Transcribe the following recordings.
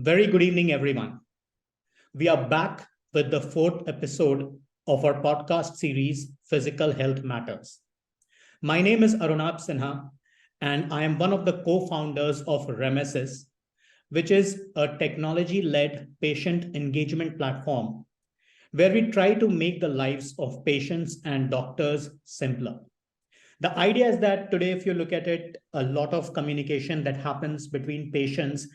Very good evening, everyone. We are back with the fourth episode of our podcast series, Physical Health Matters. My name is Arunab Sinha, and I am one of the co-founders of Remesis, which is a technology-led patient engagement platform where we try to make the lives of patients and doctors simpler. The idea is that today, if you look at it, a lot of communication that happens between patients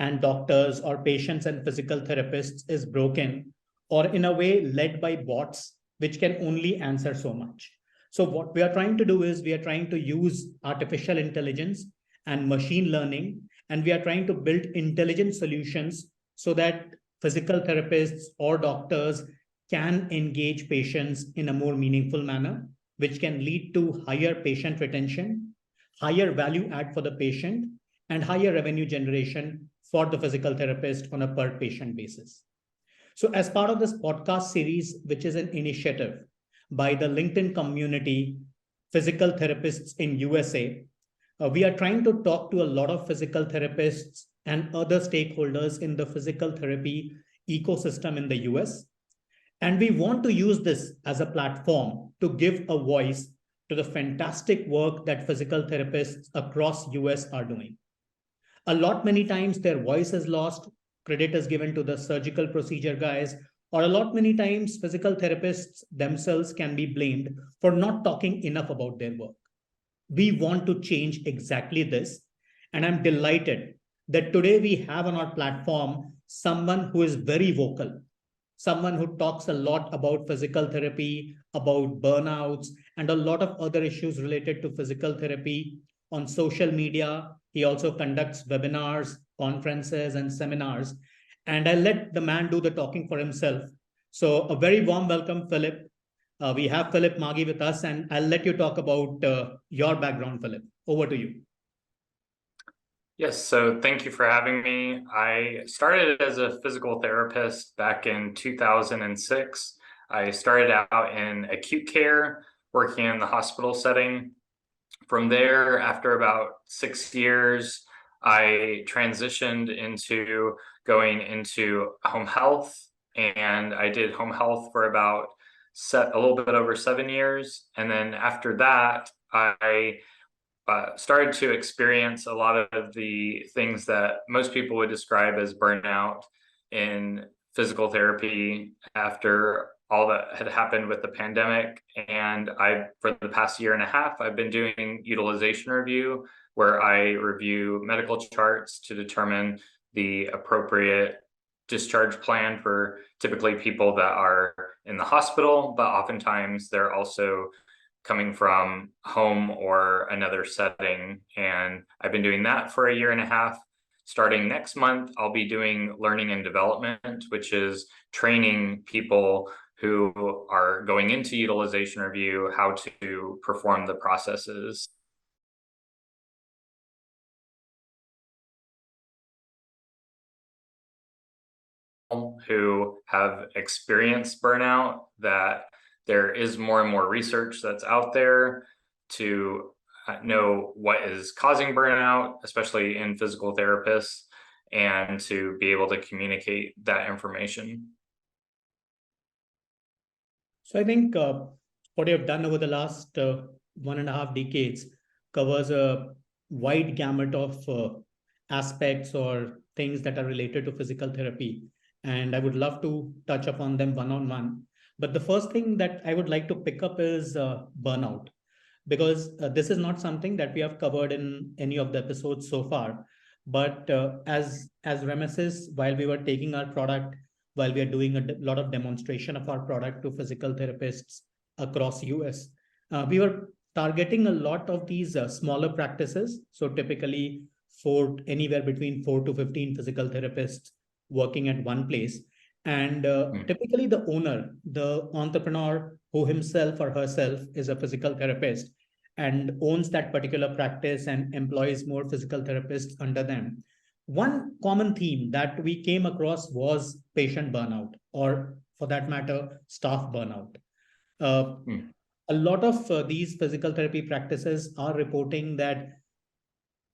and doctors or patients and physical therapists is broken or in a way led by bots, which can only answer so much. So what we are trying to do is we are trying to use artificial intelligence and machine learning, and we are trying to build intelligent solutions so that physical therapists or doctors can engage patients in a more meaningful manner, which can lead to higher patient retention, higher value add for the patient, and higher revenue generation for the physical therapist on a per patient basis. So as part of this podcast series, which is an initiative by the LinkedIn community, Physical Therapists in USA, we are trying to talk to a lot of physical therapists and other stakeholders in the physical therapy ecosystem in the US. And we want to use this as a platform to give a voice to the fantastic work that physical therapists across US are doing. A lot many times their voice is lost, credit is given to the surgical procedure guys, or a lot many times physical therapists themselves can be blamed for not talking enough about their work. We want to change exactly this. And I'm delighted that today we have on our platform someone who is very vocal, someone who talks a lot about physical therapy, about burnouts, and a lot of other issues related to physical therapy on social media. He also conducts webinars, conferences, and seminars. And I let the man do the talking for himself. So a very warm welcome, Phillip. We have Phillip Magee with us, and I'll let you talk about your background, Phillip. Over to you. Yes, so thank you for having me. I started as a physical therapist back in 2006. I started out in acute care, working in the hospital setting. From there, after about 6 years, I transitioned into going into home health, and I did home health for about a little bit over 7 years. And then after that, I started to experience a lot of the things that most people would describe as burnout in physical therapy after all that had happened with the pandemic. And for the past year and a half, I've been doing utilization review, where I review medical charts to determine the appropriate discharge plan for typically people that are in the hospital, but oftentimes they're also coming from home or another setting. And I've been doing that for a year and a half. Starting next month, I'll be doing learning and development, which is training people who are going into utilization review how to perform the processes. Who have experienced burnout, that there is more and more research that's out there to know what is causing burnout, especially in physical therapists, and to be able to communicate that information. So I think what you have done over the last 1.5 decades covers a wide gamut of aspects or things that are related to physical therapy. And I would love to touch upon them one-on-one. But the first thing that I would like to pick up is burnout, because this is not something that we have covered in any of the episodes so far. But as Remesis, while we were taking our product, while we are doing a lot of demonstration of our product to physical therapists across US, we were targeting a lot of these smaller practices. So typically anywhere between 4 to 15 physical therapists working at one place. And typically the owner, the entrepreneur who himself or herself is a physical therapist and owns that particular practice and employs more physical therapists under them. One common theme that we came across was patient burnout, or for that matter, staff burnout. A lot of these physical therapy practices are reporting that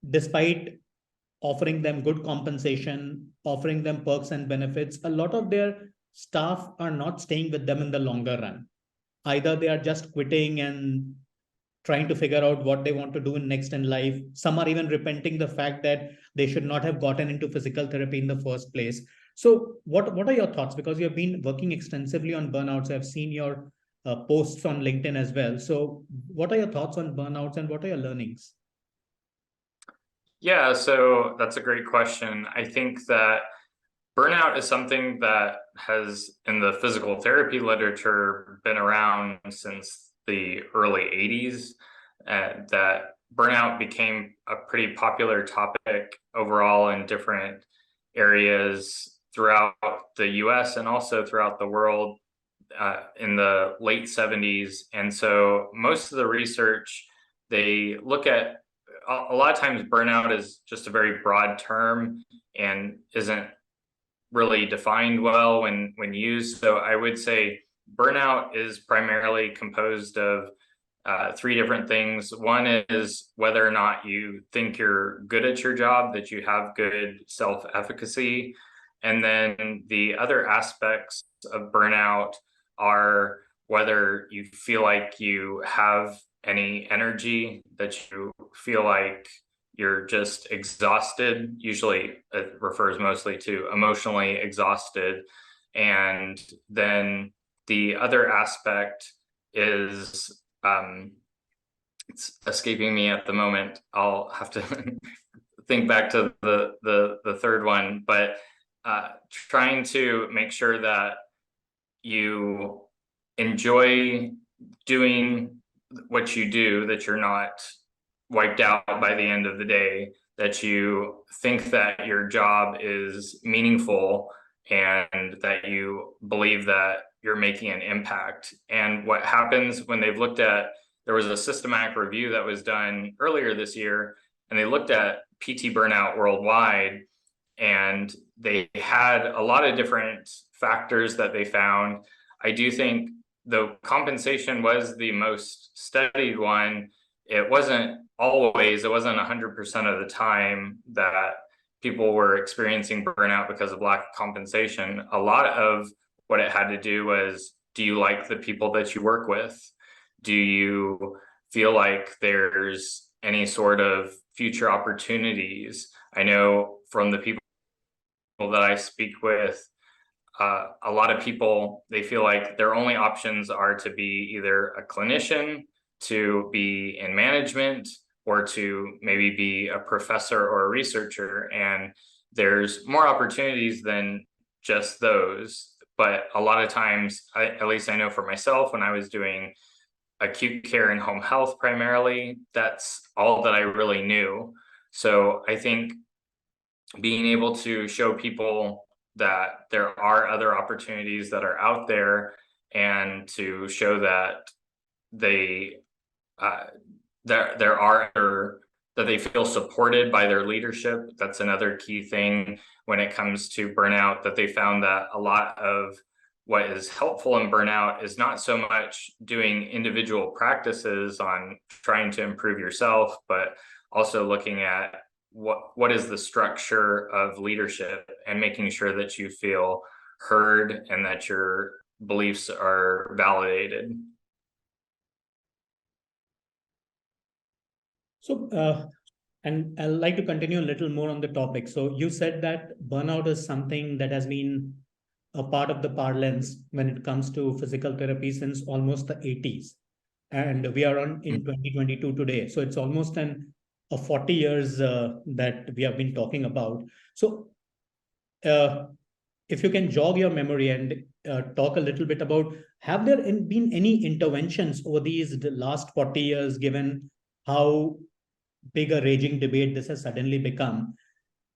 despite offering them good compensation, offering them perks and benefits, a lot of their staff are not staying with them in the longer run. Either they are just quitting and trying to figure out what they want to do in next in life. Some are even repenting the fact that they should not have gotten into physical therapy in the first place. So what are your thoughts? Because you have been working extensively on burnouts. I've seen your posts on LinkedIn as well. So what are your thoughts on burnouts and what are your learnings? Yeah, so that's a great question. I think that burnout is something that has, in the physical therapy literature, been around since the early 80s. That burnout became a pretty popular topic overall in different areas throughout the US and also throughout the world in the late 70s. And so most of the research, they look at a lot of times burnout is just a very broad term and isn't really defined well when used. So I would say burnout is primarily composed of three different things. One is whether or not you think you're good at your job, that you have good self-efficacy. And then the other aspects of burnout are whether you feel like you have any energy, that you feel like you're just exhausted. Usually it refers mostly to emotionally exhausted. And then the other aspect is it's escaping me at the moment. I'll have to think back to the third one, but trying to make sure that you enjoy doing what you do, that you're not wiped out by the end of the day, that you think that your job is meaningful and that you believe that you're making an impact. And what happens when they've looked at, there was a systematic review that was done earlier this year, and they looked at PT burnout worldwide, and they had a lot of different factors that they found. I do think the compensation was the most studied one. It wasn't always, it wasn't 100% of the time that people were experiencing burnout because of lack of compensation. A lot of what it had to do was, do you like the people that you work with? Do you feel like there's any sort of future opportunities? I know from the people that I speak with, a lot of people, they feel like their only options are to be either a clinician, to be in management, or to maybe be a professor or a researcher. And there's more opportunities than just those. But a lot of times, at least I know for myself, when I was doing acute care and home health primarily, that's all that I really knew. So I think being able to show people that there are other opportunities that are out there, and to show that they there are that they feel supported by their leadership. That's another key thing when it comes to burnout, that they found that a lot of what is helpful in burnout is not so much doing individual practices on trying to improve yourself, but also looking at what is the structure of leadership and making sure that you feel heard and that your beliefs are validated. So, and I'd like to continue a little more on the topic. So, you said that burnout is something that has been a part of the parlance when it comes to physical therapy since almost the 80s. And we are on in 2022 today. So, it's almost a 40 years that we have been talking about. So, if you can jog your memory and talk a little bit about, have there been any interventions over these the last 40 years, given how big a raging debate this has suddenly become?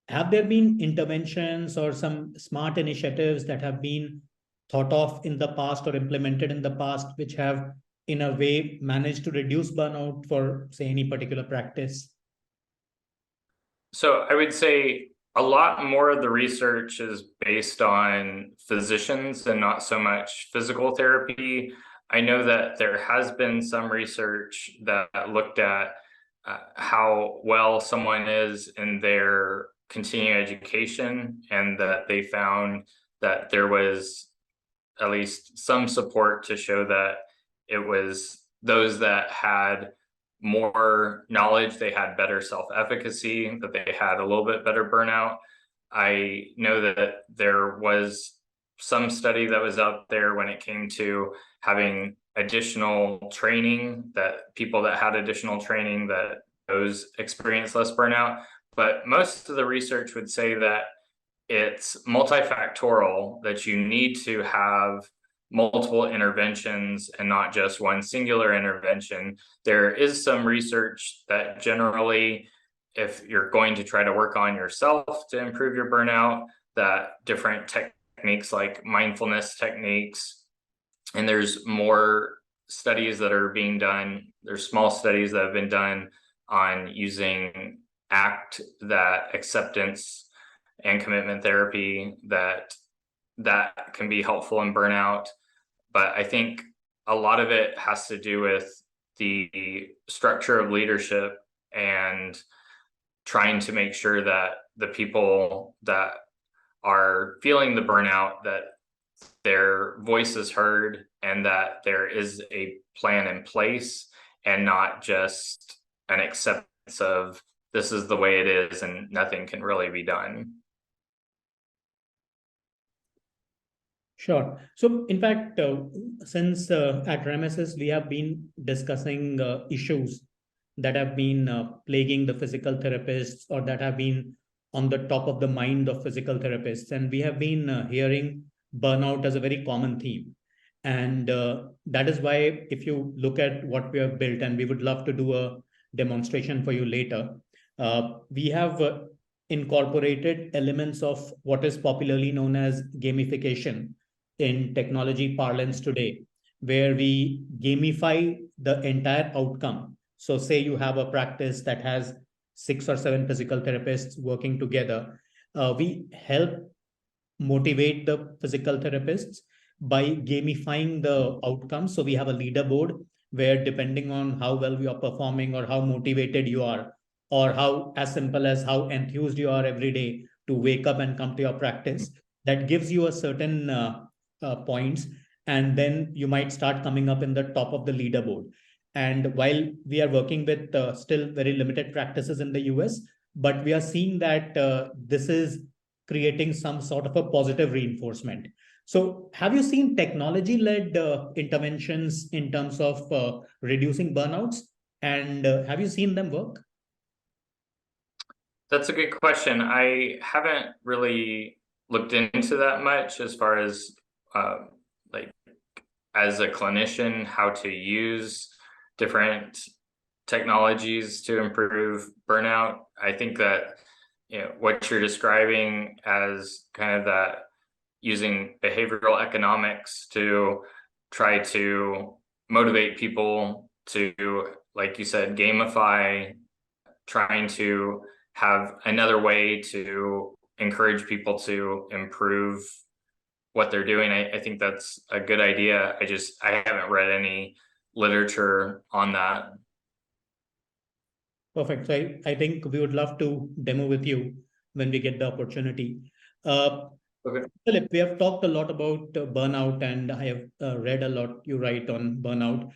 Have there been interventions or some smart initiatives that have been thought of in the past or implemented in the past, which have in a way managed to reduce burnout for, say, any particular practice? So I would say a lot more of the research is based on physicians and not so much physical therapy. I know that there has been some research that looked at how well someone is in their continuing education, and that they found that there was at least some support to show that it was those that had more knowledge, they had better self-efficacy, that they had a little bit better burnout. I know that there was some study that was out there when it came to having additional training, that people that had additional training, that those experienced less burnout. But most of the research would say that it's multifactorial, that you need to have multiple interventions and not just one singular intervention. There is some research that generally, if you're going to try to work on yourself to improve your burnout, that different techniques like mindfulness techniques, and there's more studies that are being done. There's small studies that have been done on using ACT, that acceptance and commitment therapy, that can be helpful in burnout. But I think a lot of it has to do with the structure of leadership and trying to make sure that the people that are feeling the burnout, that their voice is heard and that there is a plan in place, and not just an acceptance of this is the way it is and nothing can really be done. Sure. So, in fact, since at Remesis, we have been discussing issues that have been plaguing the physical therapists, or that have been on the top of the mind of physical therapists. And we have been hearing burnout as a very common theme. And that is why, if you look at what we have built, and we would love to do a demonstration for you later, we have incorporated elements of what is popularly known as gamification in technology parlance today, where we gamify the entire outcome. So, say you have a practice that has 6 or 7 physical therapists working together. We help motivate the physical therapists by gamifying the outcomes. So, we have a leaderboard where, depending on how well you are performing, or how motivated you are, or how, as simple as how enthused you are every day to wake up and come to your practice, that gives you a certain points, and then you might start coming up in the top of the leaderboard. And while we are working with still very limited practices in the US, but we are seeing that this is creating some sort of a positive reinforcement. So, have you seen technology led interventions in terms of reducing burnouts? And have you seen them work? That's a good question. I haven't really looked into that much as far as like as a clinician, how to use different technologies to improve burnout. I think that what you're describing as kind of that, using behavioral economics to try to motivate people to, like you said, gamify, trying to have another way to encourage people to improve what they're doing. I think that's a good idea. I haven't read any literature on that. Perfect. So, I think we would love to demo with you when we get the opportunity. Okay. Philip, we have talked a lot about burnout, and I have read a lot you write on burnout.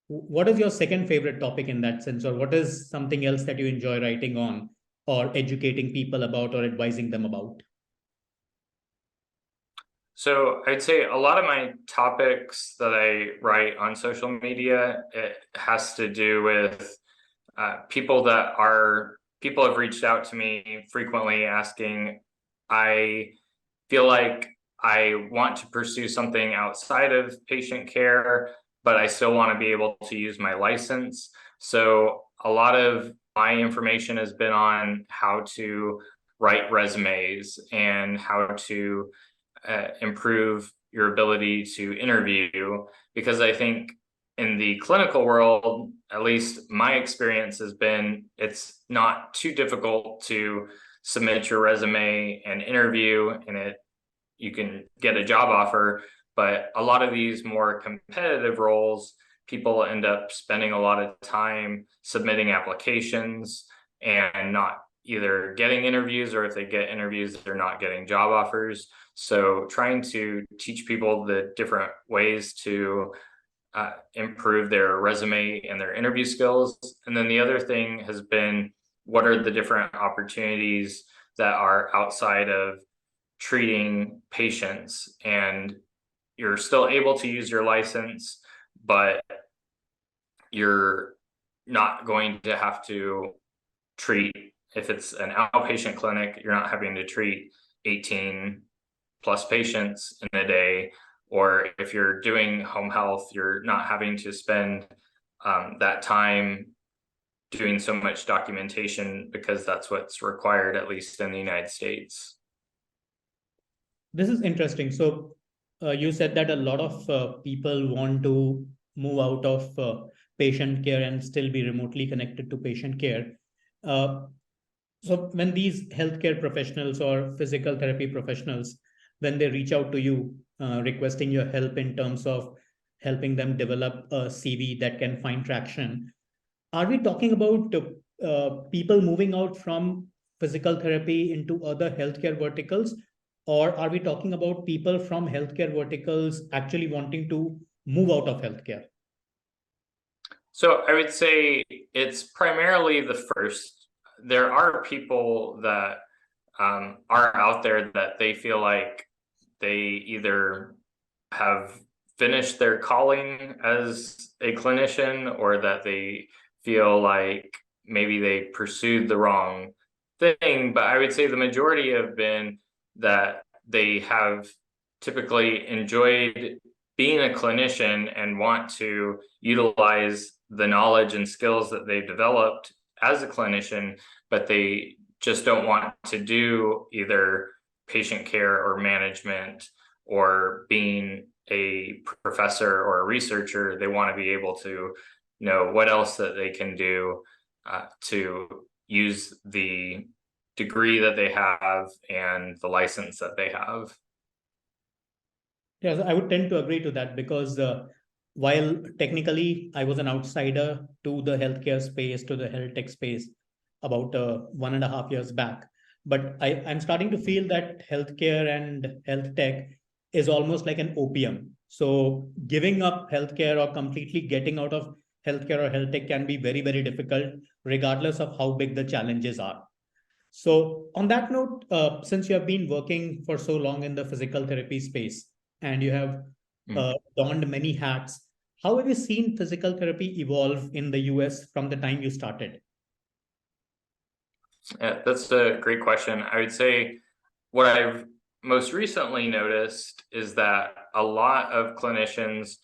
What is your second favorite topic in that sense, or what is something else that you enjoy writing on, or educating people about, or advising them about? So I'd say a lot of my topics that I write on social media, it has to do with people have reached out to me frequently asking, I feel like I want to pursue something outside of patient care, but I still want to be able to use my license. So a lot of my information has been on how to write resumes and how to improve your ability to interview, because I think in the clinical world, at least my experience has been, it's not too difficult to submit your resume and interview, and you can get a job offer. But a lot of these more competitive roles, people end up spending a lot of time submitting applications and not either getting interviews, or if they get interviews, they're not getting job offers. So trying to teach people the different ways to improve their resume and their interview skills. And then the other thing has been, what are the different opportunities that are outside of treating patients, and you're still able to use your license, but you're not going to have to treat, if it's an outpatient clinic, you're not having to treat 18 plus patients in a day. Or if you're doing home health, you're not having to spend that time doing so much documentation, because that's what's required, at least in the United States. This is interesting. So you said that a lot of people want to move out of patient care and still be remotely connected to patient care. Uh, so when these healthcare professionals or physical therapy professionals, when they reach out to you requesting your help in terms of helping them develop a CV that can find traction, are we talking about people moving out from physical therapy into other healthcare verticals? Or are we talking about people from healthcare verticals actually wanting to move out of healthcare? So I would say it's primarily the first. There are people that are out there that they feel like they either have finished their calling as a clinician, or that they feel like maybe they pursued the wrong thing. But I would say the majority have been that they have typically enjoyed being a clinician and want to utilize the knowledge and skills that they've developed as a clinician, but they just don't want to do either patient care or management or being a professor or a researcher. They want to be able to know what else that they can do to use the degree that they have and the license that they have. Yes, I would tend to agree to that because while technically I was an outsider to the healthcare space, to the health tech space about 1.5 years back, but I'm starting to feel that healthcare and health tech is almost like an opium. So giving up healthcare or completely getting out of healthcare or health tech can be very, very difficult, regardless of how big the challenges are. So, on that note, since you have been working for so long in the physical therapy space and you have donned many hats, how have you seen physical therapy evolve in the US from the time you started? Yeah, that's a great question. I would say what I've most recently noticed is that a lot of clinicians,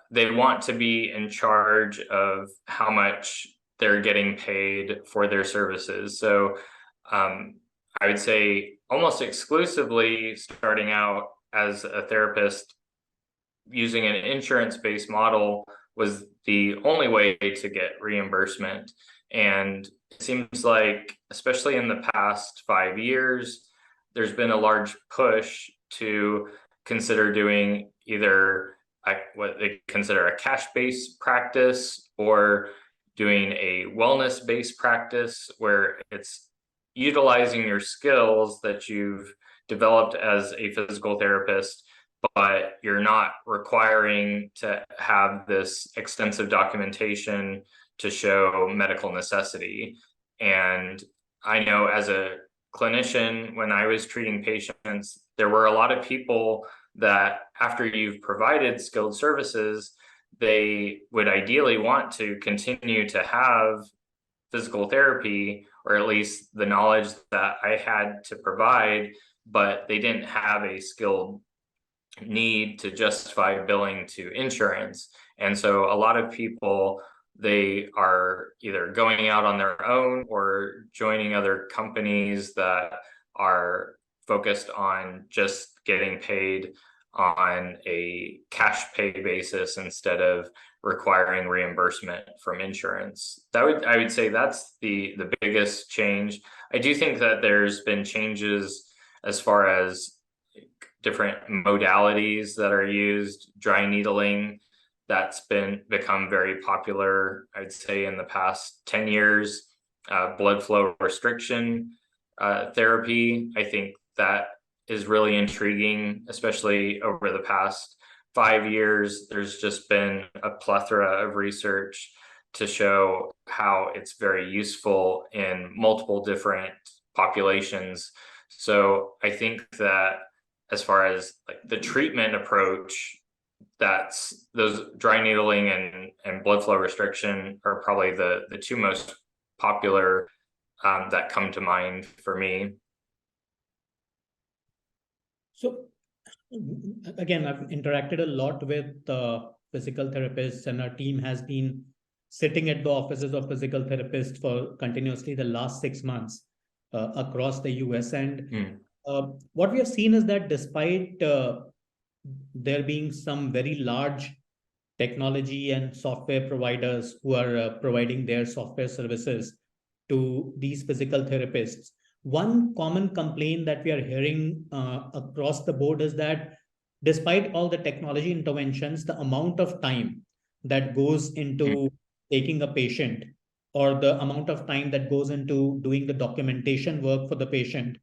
they want to be in charge of how much they're getting paid for their services. So I would say almost exclusively starting out as a therapist, using an insurance-based model was the only way to get reimbursement. And it seems like, especially in the past 5 years, there's been a large push to consider doing either what they consider a cash-based practice, or doing a wellness-based practice, where it's utilizing your skills that you've developed as a physical therapist, but you're not requiring to have this extensive documentation to show medical necessity. And I know as a clinician, when I was treating patients, there were a lot of people that after you've provided skilled services, they would ideally want to continue to have physical therapy, or at least the knowledge that I had to provide, but they didn't have a skilled need to justify billing to insurance. And so a lot of people, they are either going out on their own or joining other companies that are focused on just getting paid on a cash pay basis instead of requiring reimbursement from insurance. I would say that's the biggest change. I do think that there's been changes as far as different modalities that are used. Dry needling, that's become very popular, I'd say, in the past 10 years. blood flow restriction therapy. I think that is really intriguing, especially over the past 5 years. There's just been a plethora of research to show how it's very useful in multiple different populations. So I think that as far as like the treatment approach, that's those dry needling and blood flow restriction are probably the two most popular that come to mind for me. So again, I've interacted a lot with physical therapists, and our team has been sitting at the offices of physical therapists for continuously the last 6 months across the US. And what we have seen is that despite there being some very large technology and software providers who are providing their software services to these physical therapists, one common complaint that we are hearing across the board is that despite all the technology interventions, the amount of time that goes into taking a patient, or the amount of time that goes into doing the documentation work for the patient,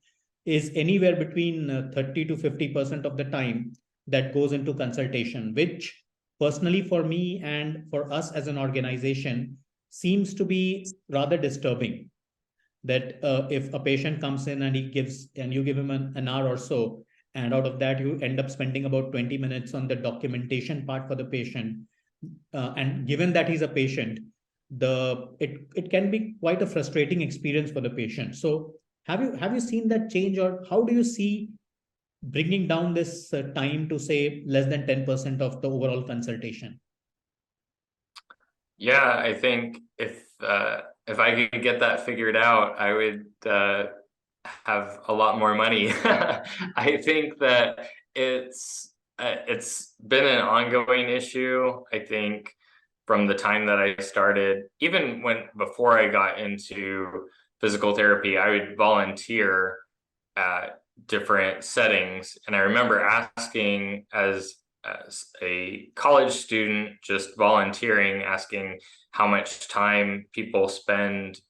is anywhere between 30 to 50% of the time that goes into consultation, which personally for me and for us as an organization seems to be rather disturbing. That if a patient comes in and you give him an hour or so, and out of that you end up spending about 20 minutes on the documentation part for the patient, and given that he's a patient, it can be quite a frustrating experience for the patient. So have you seen that change, or how do you see bringing down this time to say less than 10% of the overall consultation? Yeah, I think if I could get that figured out, I would have a lot more money. I think that it's been an ongoing issue. I think from the time that I started, even before I got into physical therapy, I would volunteer at different settings, and I remember asking as a college student, just volunteering, asking how much time people spend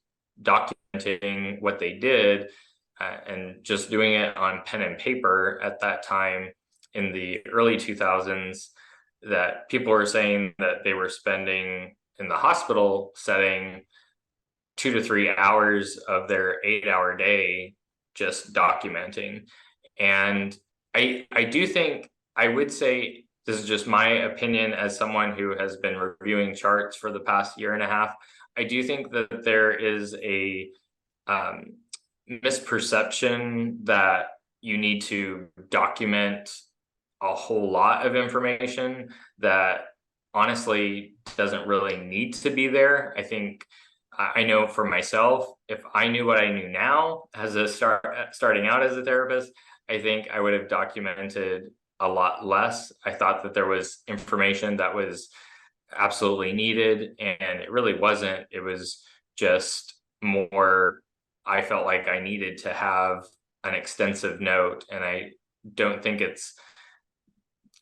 documenting what they did, and just doing it on pen and paper at that time in the early 2000s, that people were saying that they were spending in the hospital setting 2 to 3 hours of their 8 hour day just documenting. And I do think, I would say, this is just my opinion as someone who has been reviewing charts for the past year and a half. I do think that there is a misperception that you need to document a whole lot of information that honestly doesn't really need to be there. I think I know for myself, if I knew what I knew now as starting out as a therapist, I think I would have documented a lot less. I thought that there was information that was absolutely needed, and it really wasn't. It was just more, I felt like I needed to have an extensive note, and I don't think it's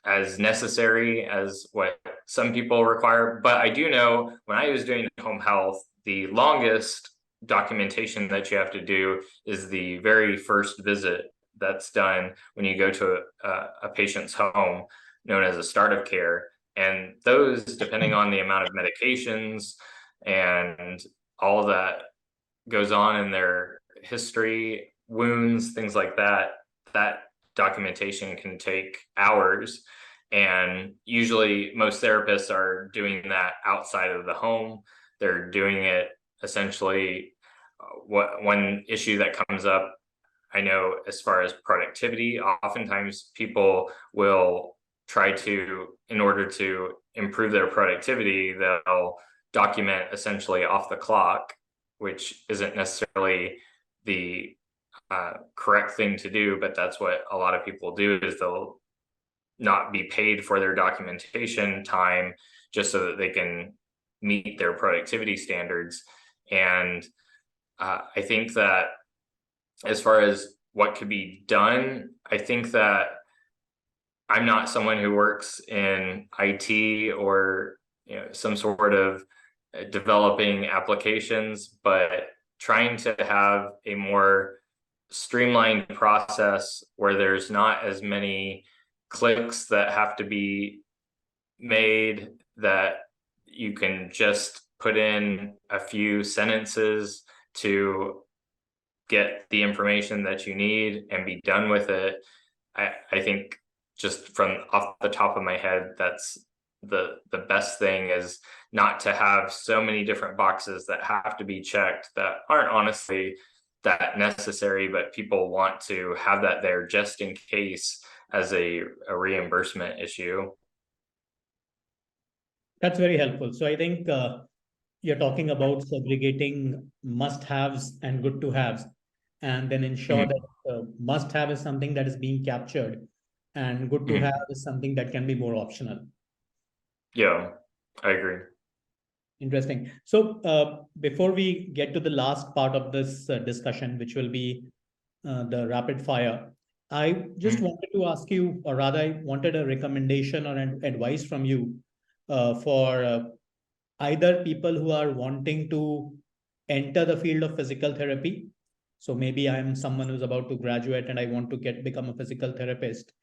as necessary as what some people require. But I do know when I was doing home health, the longest documentation that you have to do is the very first visit that's done when you go to a patient's home, known as a start of care. And those, depending on the amount of medications and all that goes on in their history, wounds, things like that, that documentation can take hours. And usually most therapists are doing that outside of the home. They're doing it essentially, one issue that comes up, I know, as far as productivity, oftentimes people will try to, in order to improve their productivity, they'll document essentially off the clock, which isn't necessarily the correct thing to do, but that's what a lot of people do, is they'll not be paid for their documentation time just so that they can meet their productivity standards. And I think that as far as what could be done, I think that I'm not someone who works in IT or some sort of developing applications, but trying to have a more streamlined process where there's not as many clicks that have to be made, that you can just put in a few sentences to get the information that you need and be done with it. I think just from off the top of my head, that's the best thing, is not to have so many different boxes that have to be checked that aren't honestly that necessary, but people want to have that there just in case as a reimbursement issue. That's very helpful. So I think you're talking about segregating must-haves and good-to-haves, and then ensure Mhm. that must-have is something that is being captured, and good-to-have Mhm. is something that can be more optional. Yeah, I agree. Interesting. So before we get to the last part of this discussion, which will be the rapid fire, I just Mhm. wanted to ask you, or rather, I wanted a recommendation or an advice from you for either people who are wanting to enter the field of physical therapy. So maybe I'm someone who's about to graduate and I want to become a physical therapist.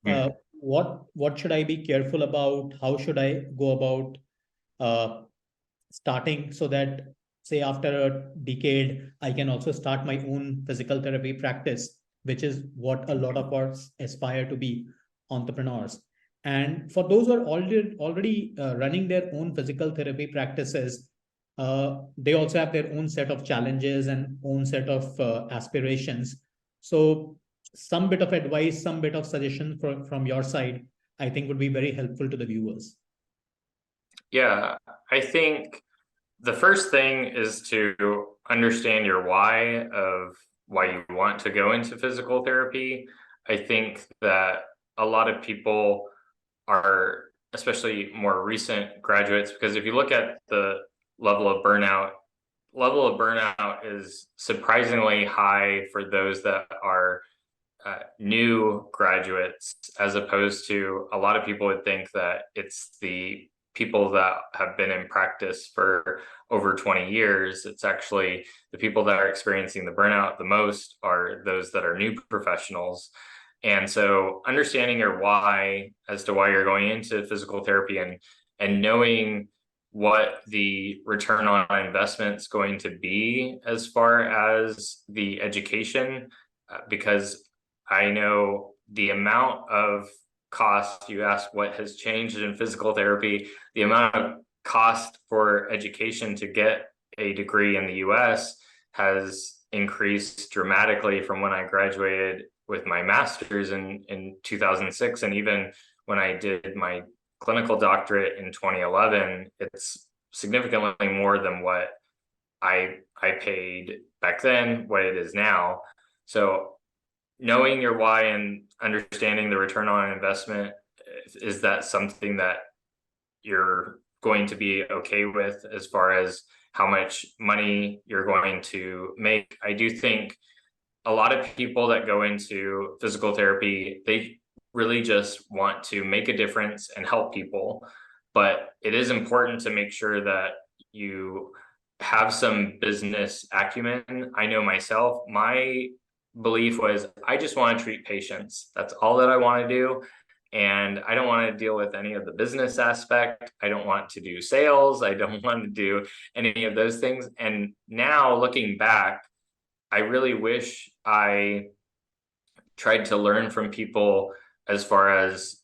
Uh, Mhm. what should I be careful about? How should I go about uh, starting, so that say after a decade I can also start my own physical therapy practice, which is what a lot of us aspire to be, entrepreneurs. And for those who are already running their own physical therapy practices, they also have their own set of challenges and own set of aspirations. So some bit of advice, some bit of suggestion from your side, I think would be very helpful to the viewers. Yeah, I think the first thing is to understand your why of why you want to go into physical therapy. I think that a lot of people are, especially more recent graduates, because if you look at the level of burnout, level of burnout is surprisingly high for those that are new graduates, as opposed to a lot of people would think that it's the people that have been in practice for over 20 years. It's actually the people that are experiencing the burnout the most are those that are new professionals. And so understanding your why as to why you're going into physical therapy, and knowing what the return on investment is going to be as far as the education, because I know the amount of cost. You asked what has changed in physical therapy. The amount of cost for education to get a degree in the US has increased dramatically from when I graduated with my master's in 2006. And even when I did my clinical doctorate in 2011, it's significantly more than what I paid back then, what it is now. So knowing your why and understanding the return on investment, is that something that you're going to be okay with as far as how much money you're going to make? I do think a lot of people that go into physical therapy, they really just want to make a difference and help people, but it is important to make sure that you have some business acumen. I know myself, my belief was I just want to treat patients. That's all that I want to do. And I don't want to deal with any of the business aspect. I don't want to do sales. I don't want to do any of those things. And now looking back, I really wish I tried to learn from people as far as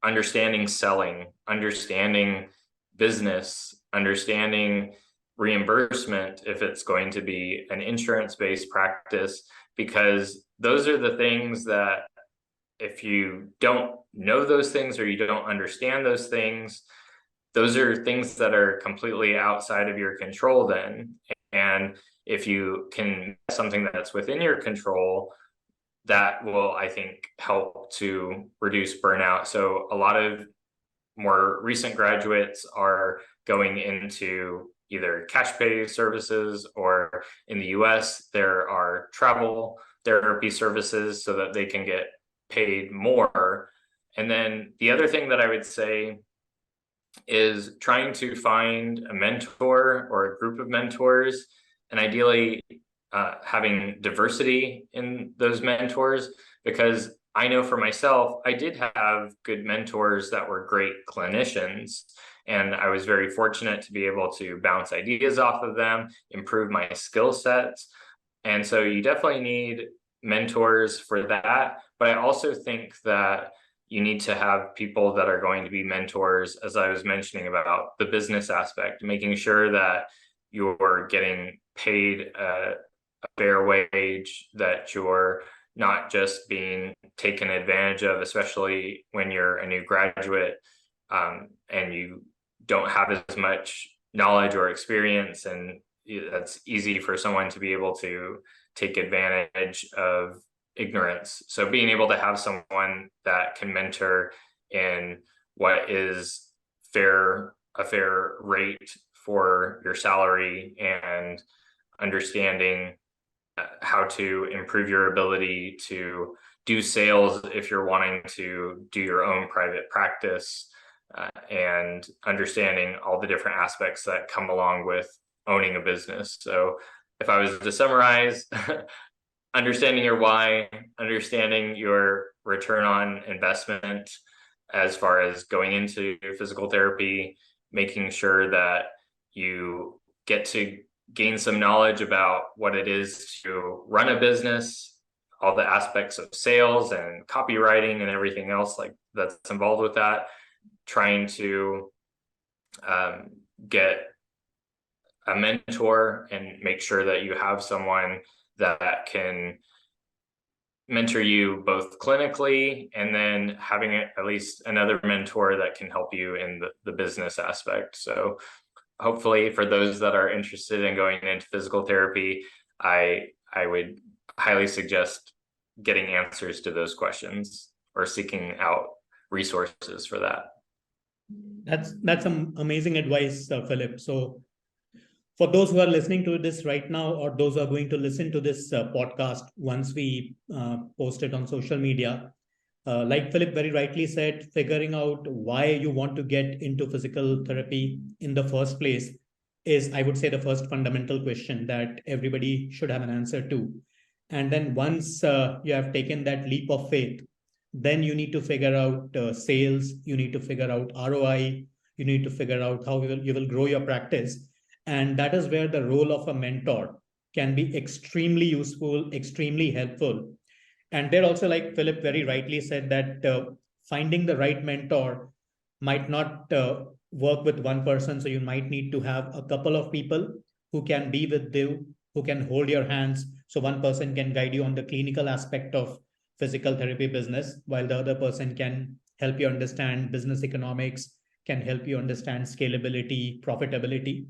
understanding selling, understanding business, understanding reimbursement if it's going to be an insurance-based practice, because those are the things that if you don't know those things or you don't understand those are things that are completely outside of your control then. And if you can something that's within your control, that will, I think, help to reduce burnout. So a lot of more recent graduates are going into either cash pay services, or in the US, there are travel therapy services so that they can get paid more. And then the other thing that I would say is trying to find a mentor or a group of mentors, and ideally having diversity in those mentors, because I know for myself, I did have good mentors that were great clinicians, and I was very fortunate to be able to bounce ideas off of them, improve my skill sets. And so you definitely need mentors for that. But I also think that you need to have people that are going to be mentors, as I was mentioning about the business aspect, making sure that you're getting paid a fair wage, that you're not just being taken advantage of, especially when you're a new graduate and you don't have as much knowledge or experience, and that's easy for someone to be able to take advantage of ignorance. So being able to have someone that can mentor in what is a fair rate for your salary, and understanding how to improve your ability to do sales if you're wanting to do your own private practice, and understanding all the different aspects that come along with owning a business. So if I was to summarize, understanding your why, understanding your return on investment as far as going into physical therapy, making sure that you get to gain some knowledge about what it is to run a business, all the aspects of sales and copywriting and everything else like that's involved with that, trying to get a mentor and make sure that you have someone that can mentor you both clinically, and then having at least another mentor that can help you in the business aspect. So hopefully for those that are interested in going into physical therapy, I would highly suggest getting answers to those questions or seeking out resources for that. That's some amazing advice, Philip. So for those who are listening to this right now, or those who are going to listen to this podcast once we post it on social media, like Philip very rightly said, figuring out why you want to get into physical therapy in the first place is, I would say, the first fundamental question that everybody should have an answer to. And then once you have taken that leap of faith, then you need to figure out sales, you need to figure out ROI, you need to figure out how you will grow your practice. And that is where the role of a mentor can be extremely useful, extremely helpful. And there also, like Philip very rightly said, that finding the right mentor might not work with one person. So you might need to have a couple of people who can be with you, who can hold your hands. So one person can guide you on the clinical aspect of physical therapy business, while the other person can help you understand business economics, can help you understand scalability, profitability.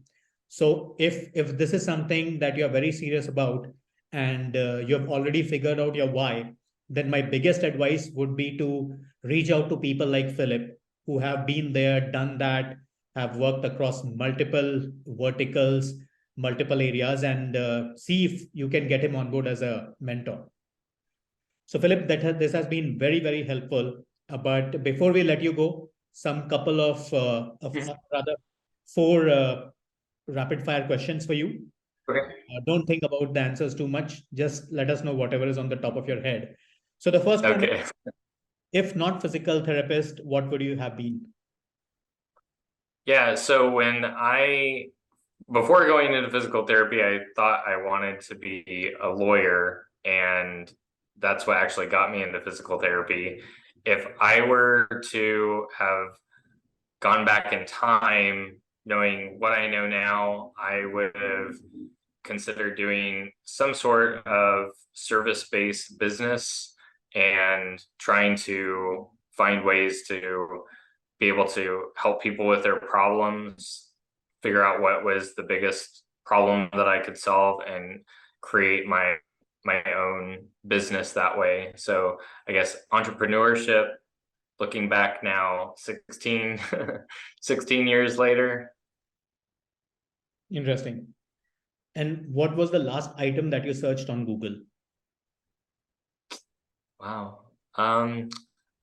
So if this is something that you're very serious about, and you have already figured out your why, then my biggest advice would be to reach out to people like Philip, who have been there, done that, have worked across multiple verticals, multiple areas, and see if you can get him on board as a mentor. So, Philip, this has been very, very helpful. But before we let you go, some couple of rather four rapid fire questions for you. Okay. Don't think about the answers too much. Just let us know whatever is on the top of your head. So the first one, Okay. if not physical therapist, what would you have been? Yeah. So before going into physical therapy, I thought I wanted to be a lawyer, and that's what actually got me into physical therapy. If I were to have gone back in time, knowing what I know now, I would have considered doing some sort of service-based business and trying to find ways to be able to help people with their problems, figure out what was the biggest problem that I could solve, and create my own business that way. So I guess entrepreneurship, looking back now 16 years later. Interesting. And what was the last item that you searched on Google? Wow.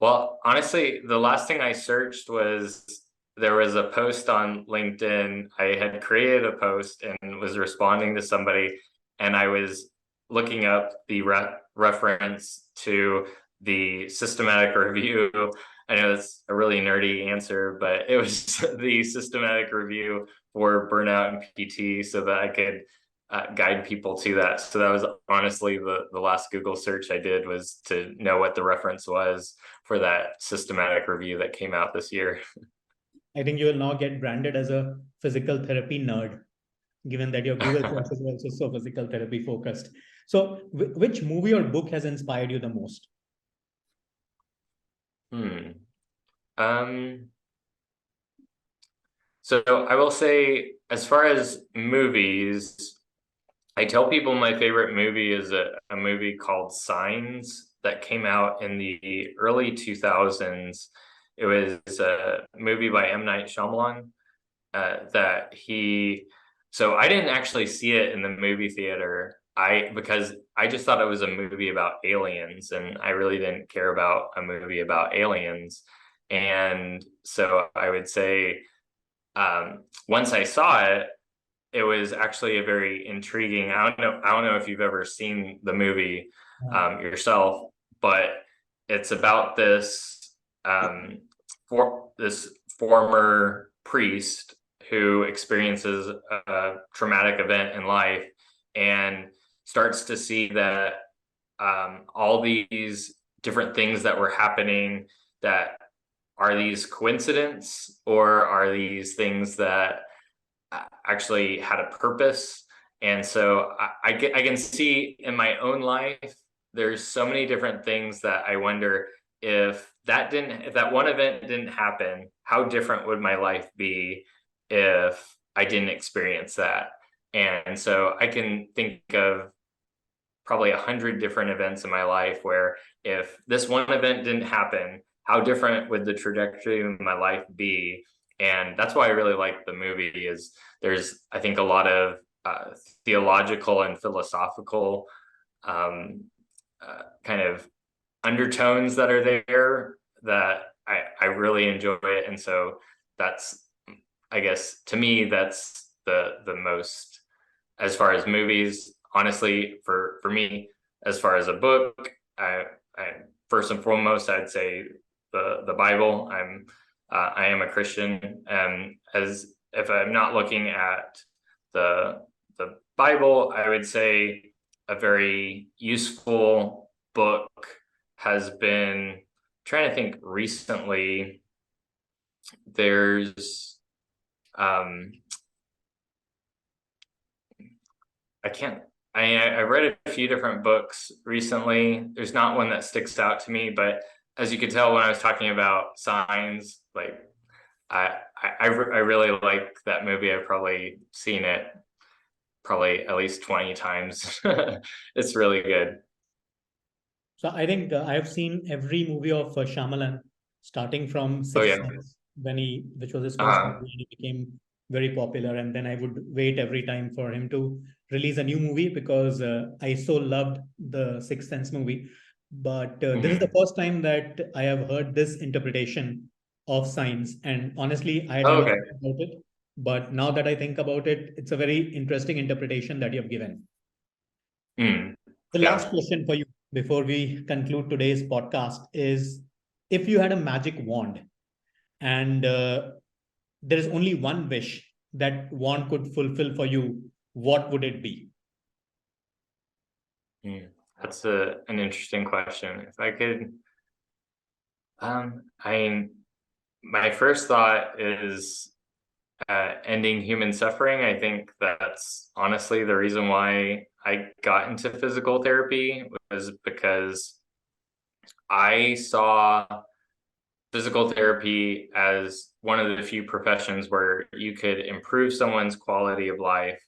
Well, honestly, the last thing I searched was there was a post on LinkedIn. I had created a post and was responding to somebody, and I was looking up the reference to the systematic review. I know that's a really nerdy answer, but it was the systematic review for burnout and PT so that I could guide people to that. So that was honestly the last Google search I did, was to know what the reference was for that systematic review that came out this year. I think you will now get branded as a physical therapy nerd, given that your Google search is also so physical therapy focused. So, which movie or book has inspired you the most? Um, so I will say, as far as movies, I tell people my favorite movie is a movie called Signs that came out in the early 2000s. It was a movie by M. Night Shyamalan that he. So I didn't actually see it in the movie theater. Because I just thought it was a movie about aliens, and I really didn't care about a movie about aliens. And so I would say, once I saw it, it was actually a very intriguing. I don't know if you've ever seen the movie yourself, but it's about this this former priest who experiences a traumatic event in life and starts to see that all these different things that were happening, that are these coincidence, or are these things that actually had a purpose? And so I can see in my own life, there's so many different things that I wonder, if that one event didn't happen, how different would my life be if I didn't experience that? And so I can think of probably 100 different events in my life where, if this one event didn't happen, how different would the trajectory of my life be? And that's why I really like the movie. Is there's, I think, a lot of theological and philosophical kind of undertones that are there that I really enjoy it. And so that's, I guess, to me, that's the most, as far as movies. Honestly, for me, as far as a book, I first and foremost, I'd say the Bible. I am a Christian, and as if I'm not looking at the Bible, I would say a very useful book has been, trying to think recently, there's I can't. I read a few different books recently. There's not one that sticks out to me, but as you could tell when I was talking about Signs, like I really like that movie. I've probably seen it probably at least 20 times. It's really good. So I think I have seen every movie of Shyamalan, starting from Oh Sixth yeah. Sense, which was his first Uh, movie, and he became very popular. And then I would wait every time for him to release a new movie, because I so loved the Sixth Sense movie. But this is the mhm. first time that I have heard this interpretation of science. And honestly, I had Oh, never okay. thought about it. But now that I think about it, it's a very interesting interpretation that you have given. Mm. The last Yeah. question for you before we conclude today's podcast is, if you had a magic wand and there is only one wish that wand could fulfill for you, what would it be? Mm. That's an interesting question. If I could, I my first thought is ending human suffering. I think that's honestly the reason why I got into physical therapy, was because I saw physical therapy as one of the few professions where you could improve someone's quality of life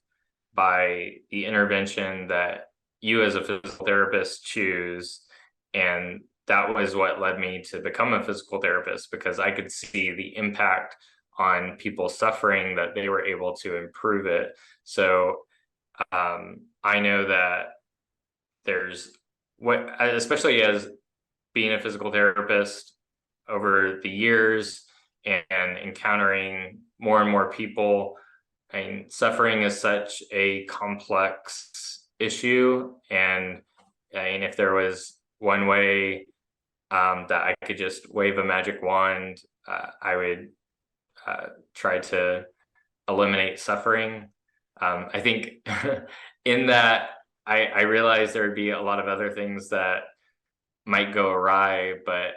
by the intervention that you as a physical therapist choose. And that was what led me to become a physical therapist, because I could see the impact on people suffering, that they were able to improve it. So I know that there's what, especially as being a physical therapist over the years, and encountering more and more people. I mean, suffering is such a complex issue, and I mean, if there was one way that I could just wave a magic wand, I would try to eliminate suffering. I think in that, I realized there would be a lot of other things that might go awry, but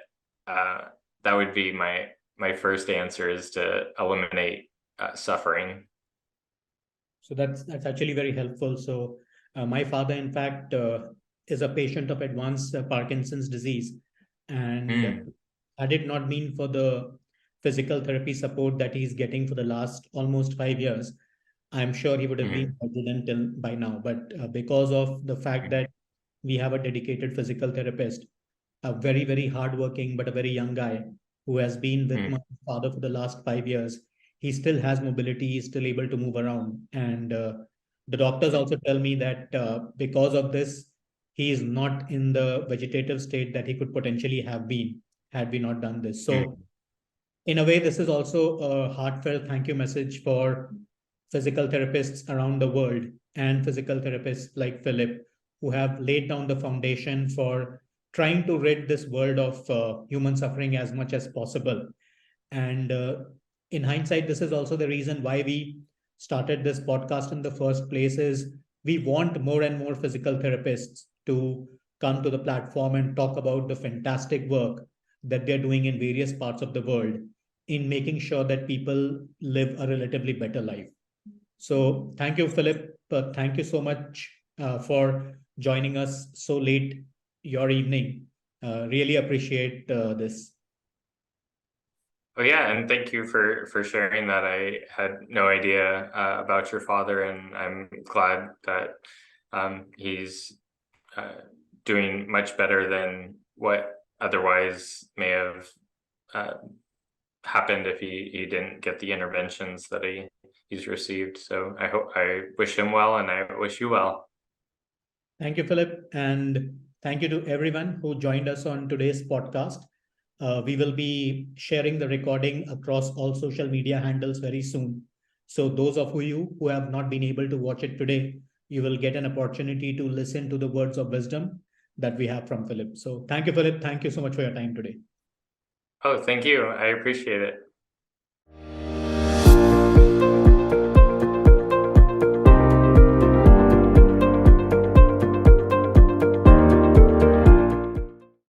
that would be my first answer, is to eliminate suffering. So that's actually very helpful. So my father, in fact, is a patient of advanced Parkinson's disease, and Mm, had it not been for the physical therapy support that he's getting for the last almost 5 years, I'm sure he would have been mm, bedridden till by now. But because of the fact mm, that we have a dedicated physical therapist, a very, very hardworking but a very young guy who has been with my mm, father for the last 5 years. He still has mobility, he's still able to move around. And the doctors also tell me that because of this, he is not in the vegetative state that he could potentially have been had we not done this. So, mm, in a way, this is also a heartfelt thank you message for physical therapists around the world and physical therapists like Philip, who have laid down the foundation for trying to rid this world of human suffering as much as possible. And in hindsight, this is also the reason why we started this podcast in the first place. Is we want more and more physical therapists to come to the platform and talk about the fantastic work that they're doing in various parts of the world in making sure that people live a relatively better life. So thank you, Philip. Thank you so much for joining us so late your evening. Really appreciate this. Oh yeah, and thank you for sharing that. I had no idea about your father, and I'm glad that he's uh, doing much better than what otherwise may have uh, happened if he didn't get the interventions that he's received. So I wish him well, and I wish you well. Thank you, Philip. And thank you to everyone who joined us on today's podcast. We will be sharing the recording across all social media handles very soon. So, those of you who have not been able to watch it today, you will get an opportunity to listen to the words of wisdom that we have from Philip. So, thank you, Philip. Thank you so much for your time today. Oh, thank you. I appreciate it.